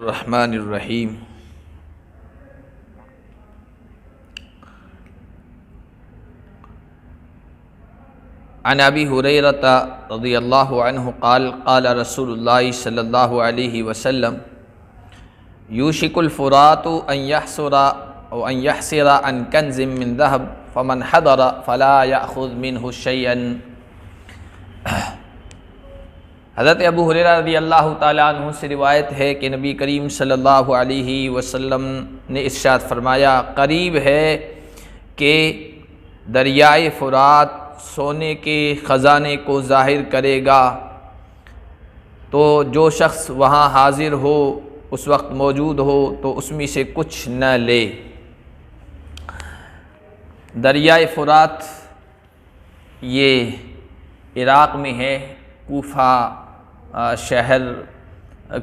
الرحمن الرحیم عن ابی ہریرۃ رضی اللہ عنہ قال قال رسول اللہ صلی اللہ علیہ وسلم یوشک الفرات ان یحسر او ان یحسر عن کنز من ذهب فمن حضر فلا یأخذ منه شیئا۔ حضرت ابو ہریرہ رضی اللہ تعالیٰ عنہ سے روایت ہے کہ نبی کریم صلی اللہ علیہ وسلم نے ارشاد فرمایا، قریب ہے کہ دریائے فرات سونے کے خزانے کو ظاہر کرے گا، تو جو شخص وہاں حاضر ہو، اس وقت موجود ہو، تو اس میں سے کچھ نہ لے۔ دریائے فرات یہ عراق میں ہے، کوفہ شہر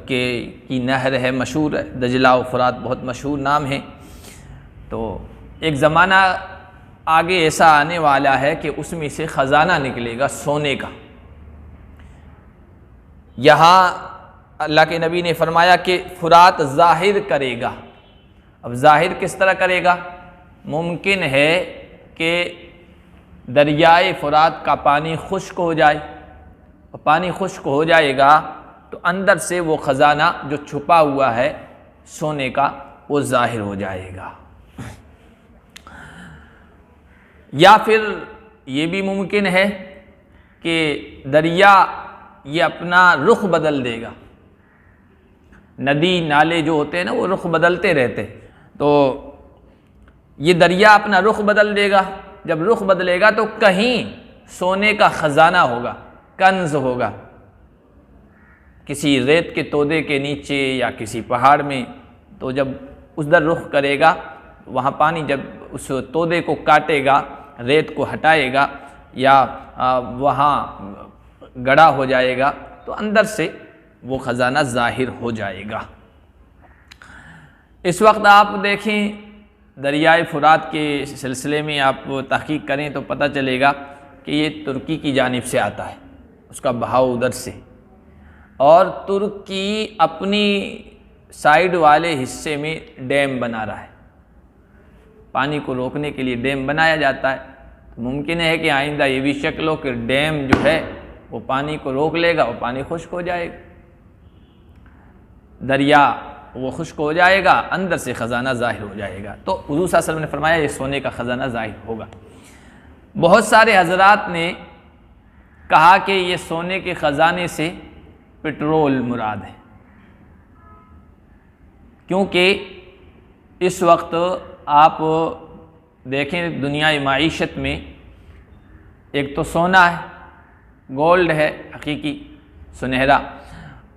کی نہر ہے، مشہور ہے، دجلہ و فرات بہت مشہور نام ہے۔ تو ایک زمانہ آگے ایسا آنے والا ہے کہ اس میں سے خزانہ نکلے گا سونے کا۔ یہاں اللہ کے نبی نے فرمایا کہ فرات ظاہر کرے گا۔ اب ظاہر کس طرح کرے گا؟ ممکن ہے کہ دریائے فرات کا پانی خشک ہو جائے، اور پانی خشک ہو جائے گا تو اندر سے وہ خزانہ جو چھپا ہوا ہے سونے کا وہ ظاہر ہو جائے گا۔ یا پھر یہ بھی ممکن ہے کہ دریا یہ اپنا رخ بدل دے گا۔ ندی نالے جو ہوتے ہیں نا، وہ رخ بدلتے رہتے، تو یہ دریا اپنا رخ بدل دے گا۔ جب رخ بدلے گا تو کہیں سونے کا خزانہ ہوگا، کنز ہوگا، کسی ریت کے تودے کے نیچے یا کسی پہاڑ میں۔ تو جب اس در رخ کرے گا، وہاں پانی جب اس تودے کو کاٹے گا، ریت کو ہٹائے گا یا وہاں گڑھا ہو جائے گا، تو اندر سے وہ خزانہ ظاہر ہو جائے گا۔ اس وقت آپ دیکھیں دریائے فرات کے سلسلے میں آپ تحقیق کریں تو پتہ چلے گا کہ یہ ترکی کی جانب سے آتا ہے، اس کا بہاؤ ادھر سے، اور ترکی اپنی سائیڈ والے حصے میں ڈیم بنا رہا ہے۔ پانی کو روکنے کے لیے ڈیم بنایا جاتا ہے۔ ممکن ہے کہ آئندہ یہ بھی شکل ہو کہ ڈیم جو ہے وہ پانی کو روک لے گا اور پانی خشک ہو جائے گا، دریا وہ خشک ہو جائے گا، اندر سے خزانہ ظاہر ہو جائے گا۔ تو حضور صلی اللہ علیہ وسلم نے فرمایا یہ سونے کا خزانہ ظاہر ہوگا۔ بہت سارے حضرات نے کہا کہ یہ سونے کے خزانے سے پٹرول مراد ہے، کیونکہ اس وقت آپ دیکھیں دنیائی معیشت میں ایک تو سونا ہے، گولڈ ہے حقیقی سنہرا،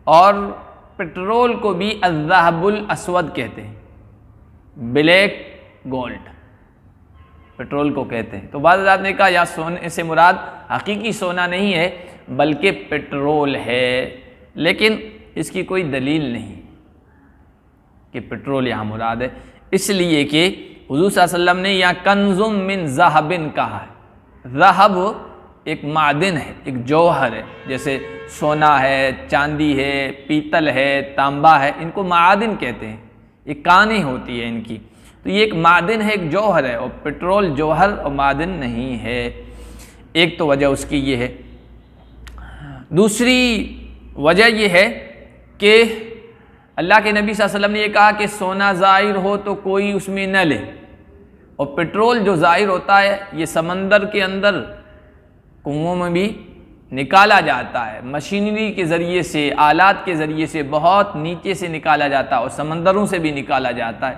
اور پٹرول کو بھی الذهب الاسود کہتے ہیں، بلیک گولڈ پٹرول کو کہتے ہیں۔ تو بعض حضرات نے کہا یا سونے سے مراد حقیقی سونا نہیں ہے بلکہ پٹرول ہے، لیکن اس کی کوئی دلیل نہیں کہ پٹرول یہاں مراد ہے، اس لیے کہ حضور صلی اللہ علیہ وسلم نے یہاں کنز من ذہب کہا ہے۔ ذہب ایک معدن ہے، ایک جوہر ہے، جیسے سونا ہے، چاندی ہے، پیتل ہے، تانبا ہے، ان کو معادن کہتے ہیں، یہ کانیں ہوتی ہے ان کی۔ تو یہ ایک معدن ہے، ایک جوہر ہے، اور پٹرول جوہر اور معدن نہیں ہے۔ ایک تو وجہ اس کی یہ ہے۔ دوسری وجہ یہ ہے کہ اللہ کے نبی صلی اللہ علیہ وسلم نے یہ کہا کہ سونا ظاہر ہو تو کوئی اس میں نہ لے، اور پٹرول جو ظاہر ہوتا ہے یہ سمندر کے اندر کنووں میں بھی نکالا جاتا ہے، مشینری کے ذریعے سے، آلات کے ذریعے سے بہت نیچے سے نکالا جاتا ہے، اور سمندروں سے بھی نکالا جاتا ہے،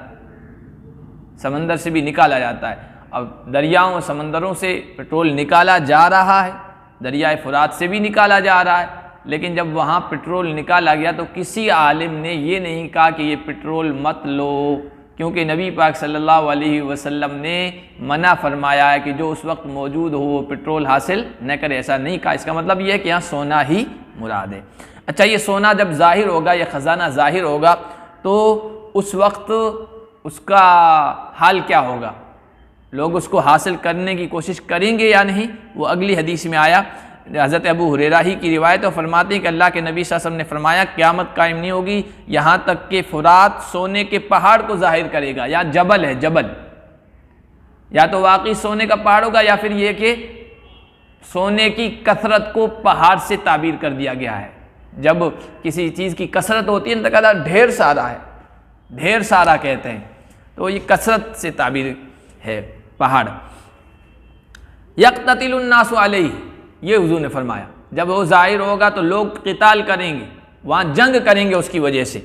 سمندر سے بھی نکالا جاتا ہے۔ اب دریاؤں اور سمندروں سے پٹرول نکالا جا رہا ہے، دریائے فرات سے بھی نکالا جا رہا ہے، لیکن جب وہاں پٹرول نکالا گیا تو کسی عالم نے یہ نہیں کہا کہ یہ پٹرول مت لو، کیونکہ نبی پاک صلی اللہ علیہ وسلم نے منع فرمایا ہے کہ جو اس وقت موجود ہو وہ پٹرول حاصل نہ کرے، ایسا نہیں کہا۔ اس کا مطلب یہ ہے کہ یہاں سونا ہی مراد ہے۔ اچھا، یہ سونا جب ظاہر ہوگا، یہ خزانہ ظاہر ہوگا، تو اس وقت اس کا حال کیا ہوگا؟ لوگ اس کو حاصل کرنے کی کوشش کریں گے یا نہیں؟ وہ اگلی حدیث میں آیا، حضرت ابو ہریرہ ہی کی روایت ہے، فرماتے ہیں کہ اللہ کے نبی صلی اللہ علیہ وسلم نے فرمایا قیامت قائم نہیں ہوگی یہاں تک کہ فرات سونے کے پہاڑ کو ظاہر کرے گا. یا جبل ہے، جبل، یا تو واقعی سونے کا پہاڑ ہوگا یا پھر یہ کہ سونے کی کثرت کو پہاڑ سے تعبیر کر دیا گیا ہے. جب کسی چیز کی کثرت ہوتی ہے تو کہتا ہے ڈھیر سارا ہے، ڈھیر سارا کہتے ہیں، تو یہ کثرت سے تعبیر ہے پہاڑ. یقتتل الناس علیہ، یہ حضور نے فرمایا جب وہ ظاہر ہوگا تو لوگ قتال کریں گے، وہاں جنگ کریں گے اس کی وجہ سے.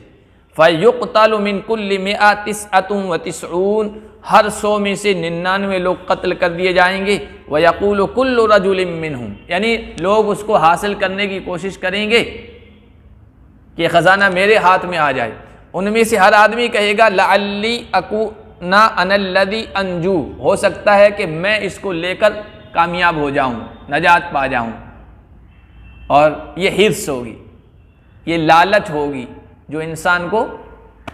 فَيُقْتَلُ مِن كُلِّ 199، ہر 100 میں سے 99 لوگ قتل کر دیے جائیں گے. وَيَقُولُ كُلُّ رَجُلٍ مِّنْهُمْ، یعنی لوگ اس کو حاصل کرنے کی کوشش کریں گے کہ خزانہ میرے ہاتھ میں آ جائے. ان میں سے ہر آدمی کہے گا لَعَلِّي أَكُونَ أَنَا الَّذِي أَنْجُو، ہو سکتا ہے کہ میں اس کو لے کر کامیاب ہو جاؤں، نجات پا جاؤں. اور یہ حرص ہوگی، یہ لالچ ہوگی جو انسان کو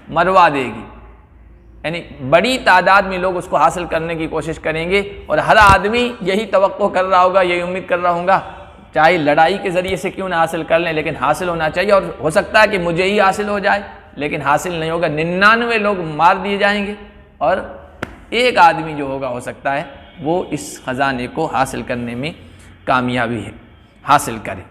مروا دے گی. یعنی بڑی تعداد میں لوگ اس کو حاصل کرنے کی کوشش کریں گے اور ہر آدمی یہی توقع کر رہا ہوگا، یہی امید کر رہا ہوگا چاہے لڑائی کے ذریعے سے کیوں نہ حاصل کر لیں لیکن حاصل ہونا چاہیے. اور ہو سکتا ہے کہ مجھے ہی حاصل ہو جائے لیکن حاصل نہیں ہوگا. 99 لوگ مار دیے جائیں گے اور ایک آدمی جو ہوگا ہو سکتا ہے وہ اس خزانے کو حاصل کرنے میں کامیابی حاصل کرے.